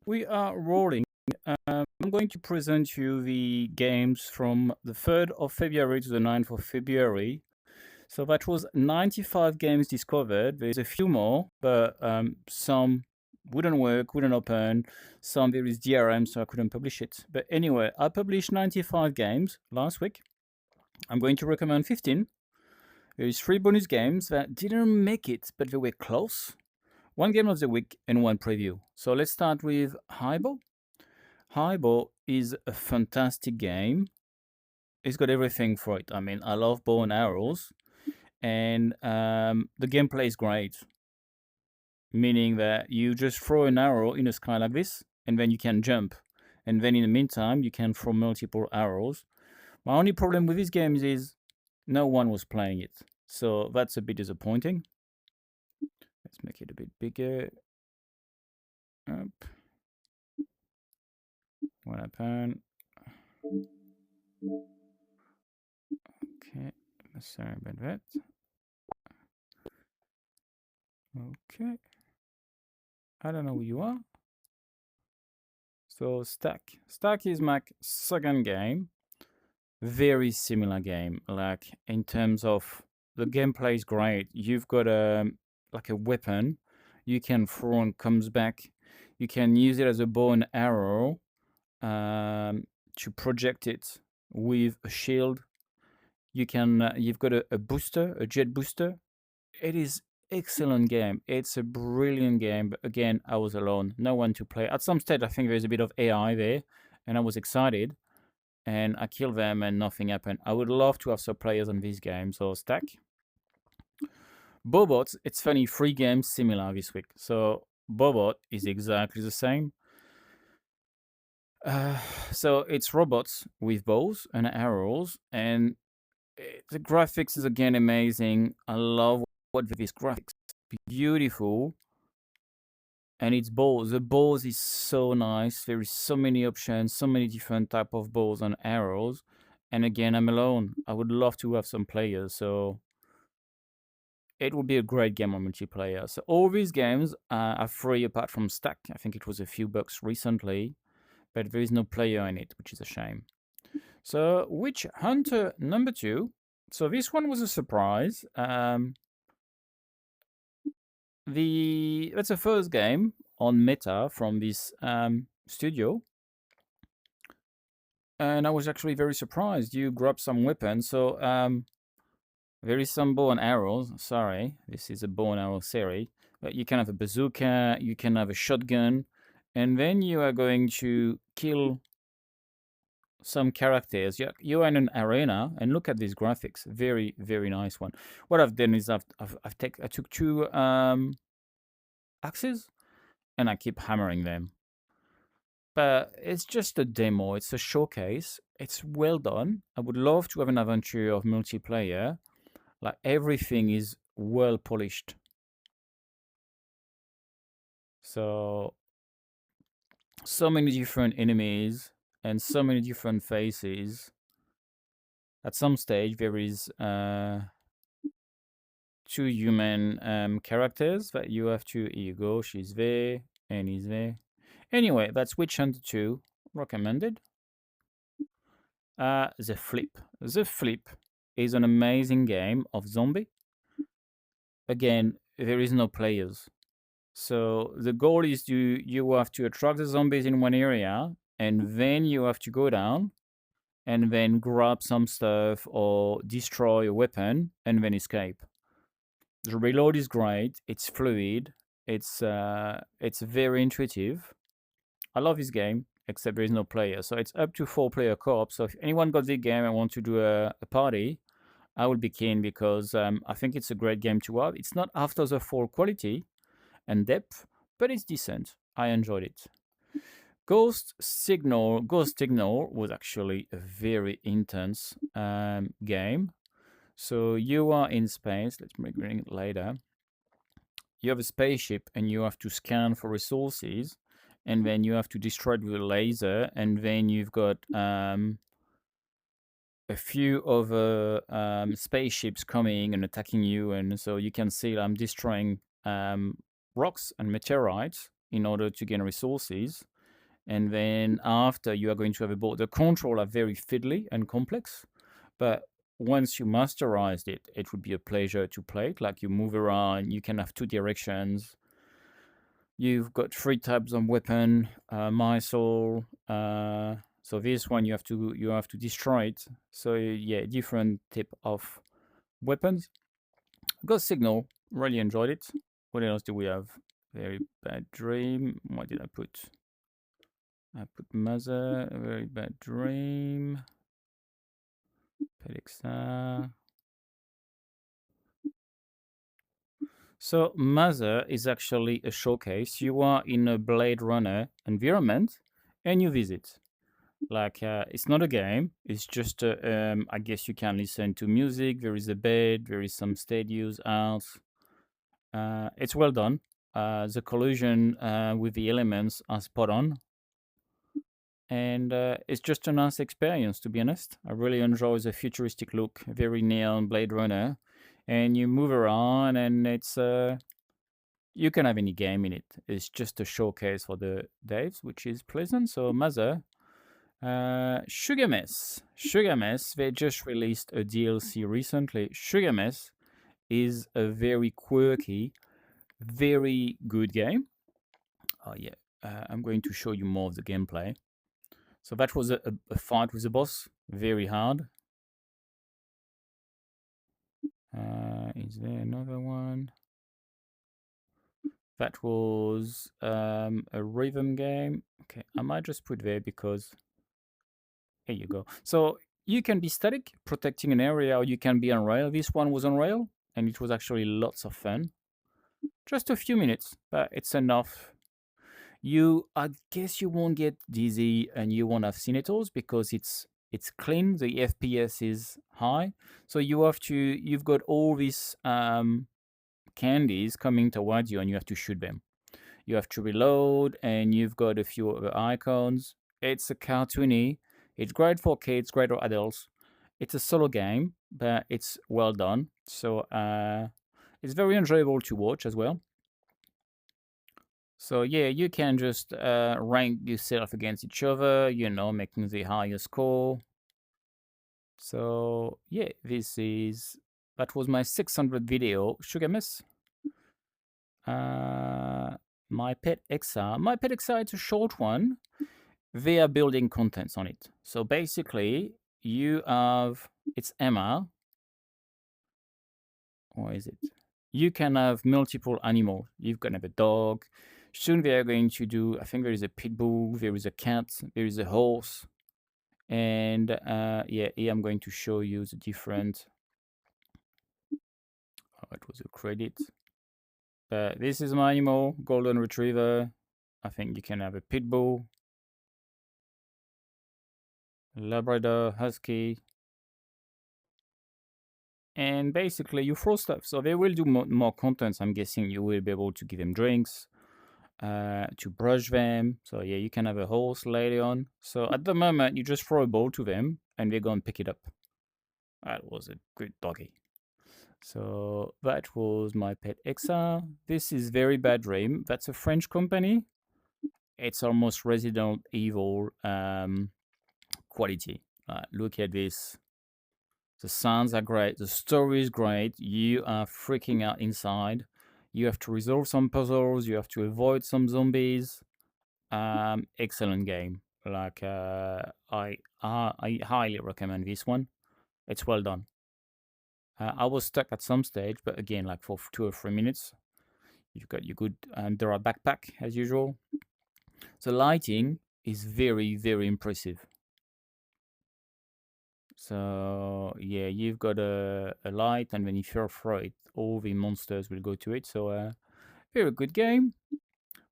We are rolling. I'm going to present you the games from the 3rd of February to the 9th of February. So that was 95 games discovered. There's a few more, but some wouldn't work, wouldn't open. Some there is DRM, so I couldn't publish it. But anyway, I published 95 games last week. I'm going to recommend 15. There is 3 bonus games that didn't make it, but they were close. 1 game of the week and 1 preview. So let's start with Highball. Highball is a fantastic game. It's got everything for it. I mean, I love bow and arrows, and the gameplay is great. Meaning that you just throw an arrow in the sky like this, and then you can jump. And then in the meantime, you can throw multiple arrows. My only problem with these games is no one was playing it. So that's a bit disappointing. Let's make it a bit bigger. Up. What happened? Okay, sorry about that. Okay. I don't know who you are. So Stack. Stack is my second game. Very similar game. Like in terms of the gameplay is great. You've got like a weapon you can throw and comes back. You can use it as a bow and arrow to project it with a shield. You can you've got a booster, a jet booster. It is excellent game. It's a brilliant game. But again, I was alone, no one to play. At some stage, I think there's a bit of AI there, and I was excited. And I killed them, and nothing happened. I would love to have some players on this game. So Stack. Bobot, it's funny, 3 games similar this week. So Bobot is exactly the same. So it's robots with bows and arrows, and the graphics is again amazing. I love what this graphics, beautiful, and it's bows. The bows is so nice. There is so many options, so many different type of bows and arrows. And again, I'm alone. I would love to have some players, so it would be a great game on multiplayer. So all these games are free apart from Stack. I think it was a few bucks recently, but there is no player in it, which is a shame. So Witch Hunter number 2. So this one was a surprise. That's the first game on meta from this studio, and I was actually very surprised. You grab some weapons, so there is some bow and arrows. Sorry, this is a bow and arrow series. But you can have a bazooka, you can have a shotgun, and then you are going to kill some characters. You are in an arena, and look at these graphics. Very, very nice one. What I've done is I took 2 axes, and I keep hammering them. But it's just a demo. It's a showcase. It's well done. I would love to have an adventure of multiplayer. Like everything is well polished. So many different enemies and so many different faces. At some stage, there is 2 human characters that you have to. Here you go. She's there and he's there. Anyway, that's Witch Hunter 2. Recommended. The Flip. The Flip is an amazing game of zombie. Again, there is no players. So the goal is you have to attract the zombies in one area, and then you have to go down and then grab some stuff or destroy a weapon and then escape. The reload is great. It's fluid. It's very intuitive. I love this game, except there is no player. So it's up to 4-player co-op. So if anyone got the game and want to do a party, I would be keen because I think it's a great game to have. It's not after the full quality and depth, but it's decent. I enjoyed it. Ghost Signal was actually a very intense game. So you are in space. Let's bring it later. You have a spaceship and you have to scan for resources, and then you have to destroy it with a laser, and then you've got a few other spaceships coming and attacking you, and so you can see I'm destroying rocks and meteorites in order to gain resources. And then after, you are going to have a board. The controls are very fiddly and complex, but once you masterized it, it would be a pleasure to play it. Like, you move around, you can have 2 directions. You've got 3 types of weapon, missile. So this one, you have to destroy it. So yeah, different type of weapons. Got Signal, really enjoyed it. What else do we have? Very Bad Dream. What did I put? I put Mother, Very Bad Dream, FrOgZ. So Mother is actually a showcase. You are in a Blade Runner environment and you visit. Like, it's not a game. It's just, I guess you can listen to music. There is a bed. There is some stadiums out. It's well done. The collision with the elements are spot on. And it's just a nice experience, to be honest. I really enjoy the futuristic look, very neon Blade Runner. And you move around, and it's you can have any game in it. It's just a showcase for the devs, which is pleasant. So Mother, Sugar Mess, they just released a DLC recently. Sugar Mess is a very quirky, very good game. Oh yeah, I'm going to show you more of the gameplay. So that was a fight with the boss, very hard. Is there another one? That was a rhythm game. Okay, I might just put there because here you go. So you can be static, protecting an area, or you can be on rail. This one was on rail, and it was actually lots of fun. Just a few minutes, but it's enough. I guess you won't get dizzy and you won't have senators because it's clean. The FPS is high, so you've got all these candies coming towards you, and you have to shoot them. You have to reload, and you've got a few other icons. It's a cartoony. It's great for kids, great for adults. It's a solo game, but it's well done. So it's very enjoyable to watch as well. So yeah, you can just rank yourself against each other, making the highest score. So yeah, that was my 600 video, Sugar Miss. My Pet Exa. My Pet Exa, it's a short one. They are building contents on it. So basically, it's Emma. Or is it? You can have multiple animals. You can have a dog. Soon they are going to do, I think there is a pit bull, there is a cat, there is a horse. And yeah, here I'm going to show you the different. Oh, it was a credit. But this is my animal, golden retriever. I think you can have a pit bull, Labrador, husky. And basically you throw stuff. So they will do more contents. I'm guessing you will be able to give them drinks, to brush them. So yeah, you can have a horse later on. So at the moment, you just throw a ball to them and they go and pick it up. That was a good doggy. So that was My Pet Exa. This is Very Bad Dream. That's a French company. It's almost Resident Evil quality. Look at this. The sounds are great. The story is great. You are freaking out inside. You have to resolve some puzzles. You have to avoid some zombies. Excellent game. Like I highly recommend this one. It's well done. I was stuck at some stage, but again, like for 2 or 3 minutes, you've got your good Andorra backpack as usual. The lighting is very, very impressive. So yeah, you've got a light, and when you throw it, all the monsters will go to it. So very good game.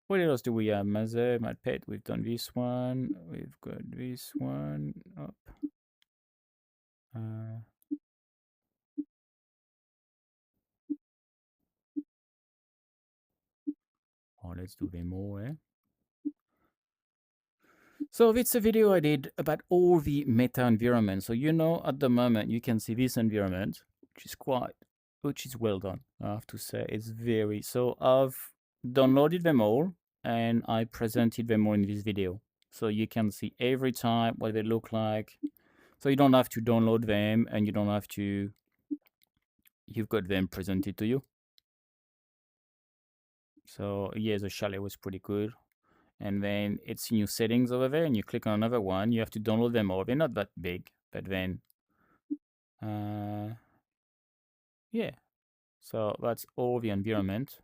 What else do we have? Mother, My Pet, we've done this one. We've got this one up. Oh, let's do them all, eh? So it's a video I did about all the meta environments. So at the moment you can see this environment, which is well done. I have to say it's so I've downloaded them all and I presented them all in this video. so you can see every time what they look like. So you don't have to download them, and you don't have to. You've got them presented to you. So yeah, the chalet was pretty good. And then it's new settings over there, and you click on another one. You have to download them all. They're not that big, but then yeah. So that's all the environment.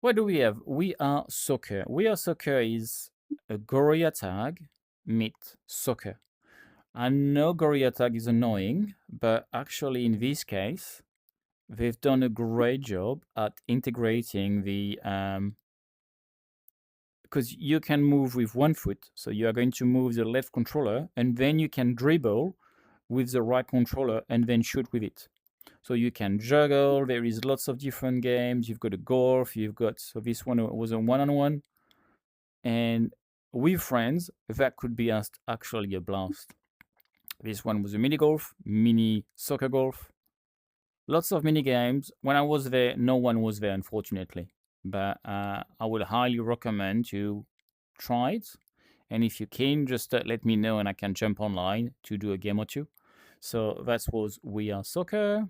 What do we have? We Are Soccer. We Are Soccer is a Gorilla tag meet soccer. I know Gorilla tag is annoying, but actually in this case, they've done a great job at integrating the because you can move with one foot. So you are going to move the left controller, and then you can dribble with the right controller and then shoot with it. So you can juggle. There is lots of different games. You've got a golf. You've got, so this one was a one-on-one, and with friends that could be actually a blast. This one was a mini golf, mini soccer golf. Lots of mini games. When I was there, no one was there, unfortunately. But I would highly recommend to try it. And if you're keen, just let me know and I can jump online to do a game or two. So that was We Are Soccer.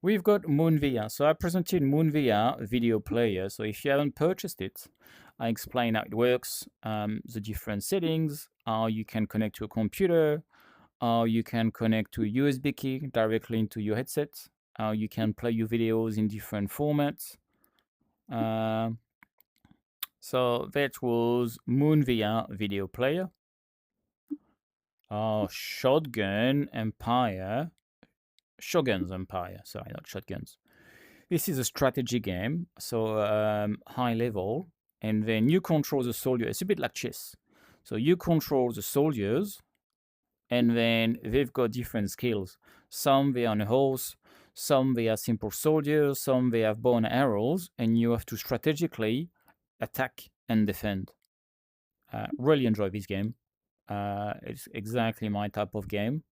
We've got MoonVR. So I presented MoonVR video player. So if you haven't purchased it, I explain how it works, the different settings, how you can connect to a computer, how you can connect to a USB key directly into your headset, how you can play your videos in different formats. So that was MoonVR video player. Shogun's Empire. Sorry, not Shotguns. This is a strategy game, so high level, and then you control the soldier. It's a bit like chess. So you control the soldiers, and then they've got different skills. Some they are on a horse, some they are simple soldiers, some they have bow and arrows, and you have to strategically attack and defend. Really enjoy this game. It's exactly my type of game.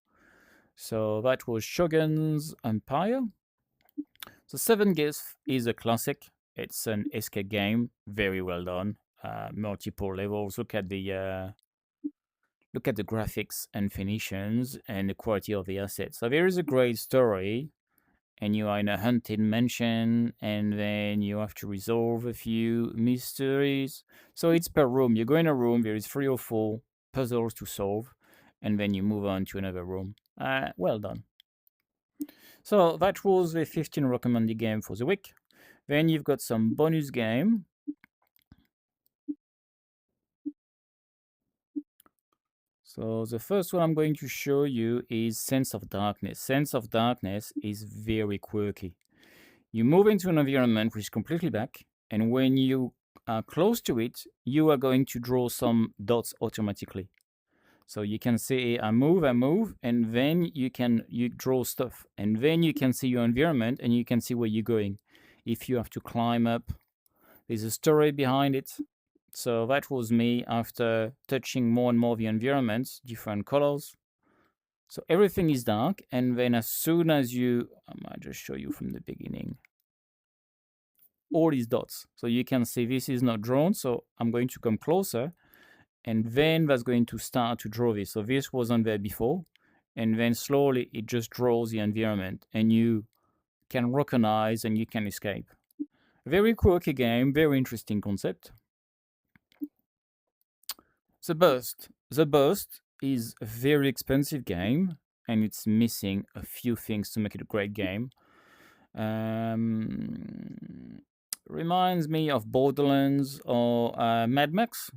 So that was Shogun's Empire. So 7GIF is a classic. It's an escape game, very well done. Multiple levels. Look at the graphics and finishes and the quality of the assets. So there is a great story, and you are in a haunted mansion, and then you have to resolve a few mysteries. So it's per room. You go in a room, there is 3 or 4 puzzles to solve, and then you move on to another room. Well done. So that was the 15 recommended game for the week. Then you've got some bonus game. So the first one I'm going to show you is Sense of Darkness. Sense of Darkness is very quirky. You move into an environment which is completely black, and when you are close to it, you are going to draw some dots automatically. So you can see I move, and then you draw stuff, and then you can see your environment, and you can see where you're going. If you have to climb up, there's a story behind it. So that was me after touching more and more the environments, different colors. So everything is dark, and then as soon as I might just show you from the beginning, all these dots. So you can see this is not drawn, so I'm going to come closer, and then that's going to start to draw this. So this wasn't there before, and then slowly it just draws the environment, and you can recognize and you can escape. Very quirky game, very interesting concept. The Burst is a very expensive game, and it's missing a few things to make it a great game. Reminds me of Borderlands or Mad Max.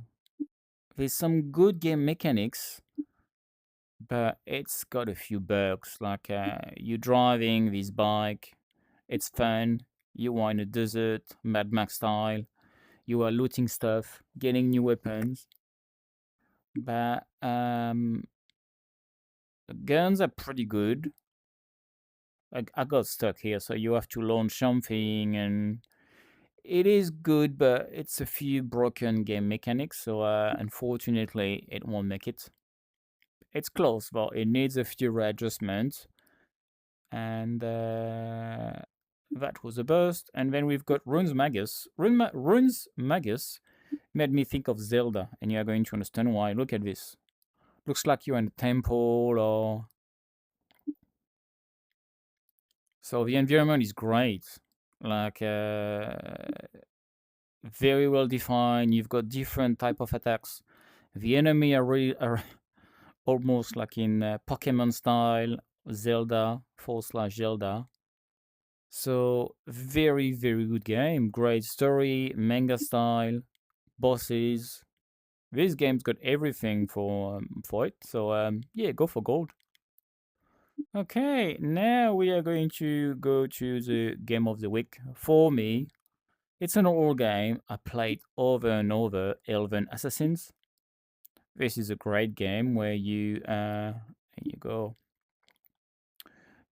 There's some good game mechanics, but it's got a few bugs. Like you're driving this bike, it's fun. You are in a desert, Mad Max style. You are looting stuff, getting new weapons. But guns are pretty good. I got stuck here, so you have to launch something, and it is good, but it's a few broken game mechanics, so unfortunately it won't make it. It's close, but it needs a few readjustments. And that was a burst. And then we've got Runes Magus. Runes Magus Made me think of Zelda, and you are going to understand why. Look at this. Looks like you're in a temple or... So the environment is great. Like, very well defined. You've got different type of attacks. The enemy are really are almost like in Pokemon style, Zelda, /Zelda. So very, very good game. Great story, manga style, bosses. This game's got everything for it. So yeah, go for gold. Okay, now we are going to go to the game of the week. For me, it's an old game I played over and over, Elven Assassins. This is a great game where you go.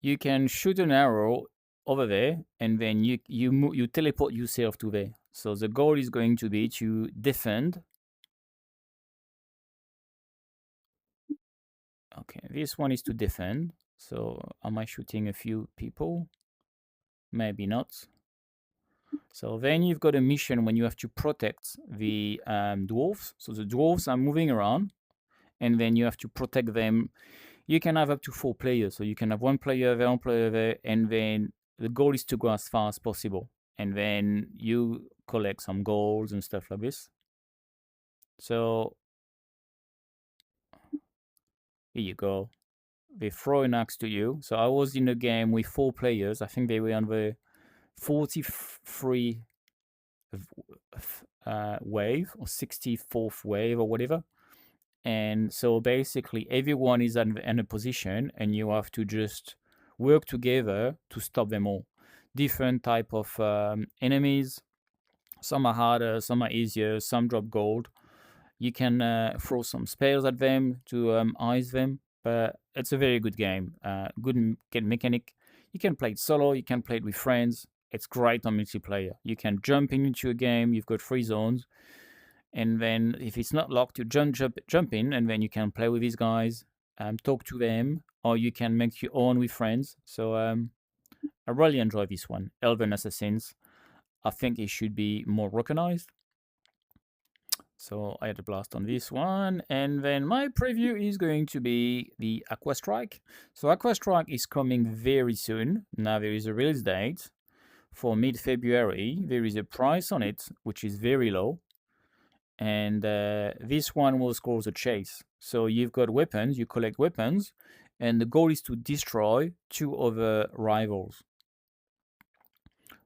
You can shoot an arrow over there, and then you teleport yourself to there. So the goal is going to be to defend. Okay, this one is to defend. So am I shooting a few people? Maybe not. So then you've got a mission when you have to protect the dwarves. So the dwarves are moving around, and then you have to protect them. You can have up to 4 players. So you can have one player there, and then the goal is to go as far as possible. And then you collect some goals and stuff like this. So here you go. They throw an axe to you. So I was in a game with 4 players. I think they were on the 43 wave or 64th wave or whatever. And so basically everyone is in a position, and you have to just work together to stop them all. Different type of enemies. Some are harder, some are easier, some drop gold. You can throw some spells at them to ice them, but it's a very good game. Good mechanic. You can play it solo, you can play it with friends. It's great on multiplayer. You can jump into a game, you've got 3 zones, and then if it's not locked, you jump in, and then you can play with these guys, talk to them, or you can make your own with friends. So I really enjoy this one, Elven Assassins. I think it should be more recognized. So I had a blast on this one. And then my preview is going to be the Aqua Strike. So Aqua Strike is coming very soon. Now there is a release date for mid-February. There is a price on it, which is very low. And this one was called the Chase. So you've got weapons, you collect weapons, and the goal is to destroy 2 other rivals.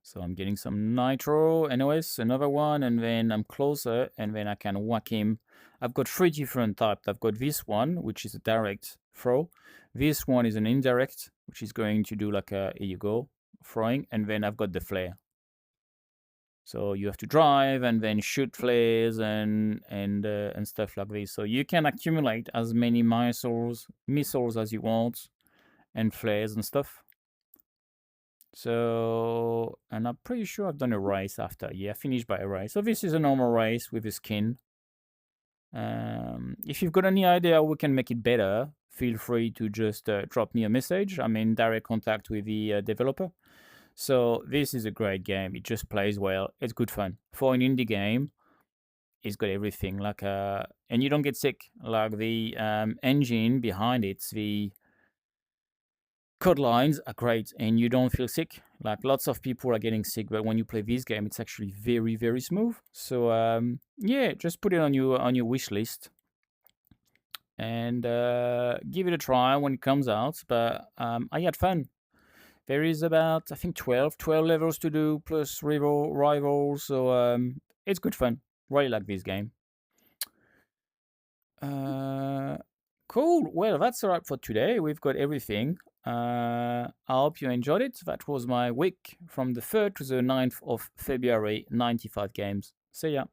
So I'm getting some nitro, NOS, another one, and then I'm closer, and then I can whack him. I've got 3 different types. I've got this one, which is a direct throw. This one is an indirect, which is going to do like a, here you go, throwing, and then I've got the flare. So you have to drive and then shoot flares and stuff like this. So you can accumulate as many missiles as you want, and flares and stuff. So, and I'm pretty sure I've done a race after. Yeah, finished by a race. So this is a normal race with a skin. If you've got any idea how we can make it better, feel free to just drop me a message. I'm in direct contact with the developer. So this is a great game. It just plays well. It's good fun. For an indie game, it's got everything. Like and you don't get sick. Like the engine behind it, the code lines are great, and you don't feel sick. Like lots of people are getting sick, but when you play this game, it's actually very, very smooth. So yeah, just put it on your wish list and give it a try when it comes out. But I had fun. There is about, I think, 12 levels to do, plus rivals, so it's good fun. Really like this game. Cool. Well, that's a wrap for today. We've got everything. I hope you enjoyed it. That was my week from the 3rd to the 9th of February, 95 games. See ya.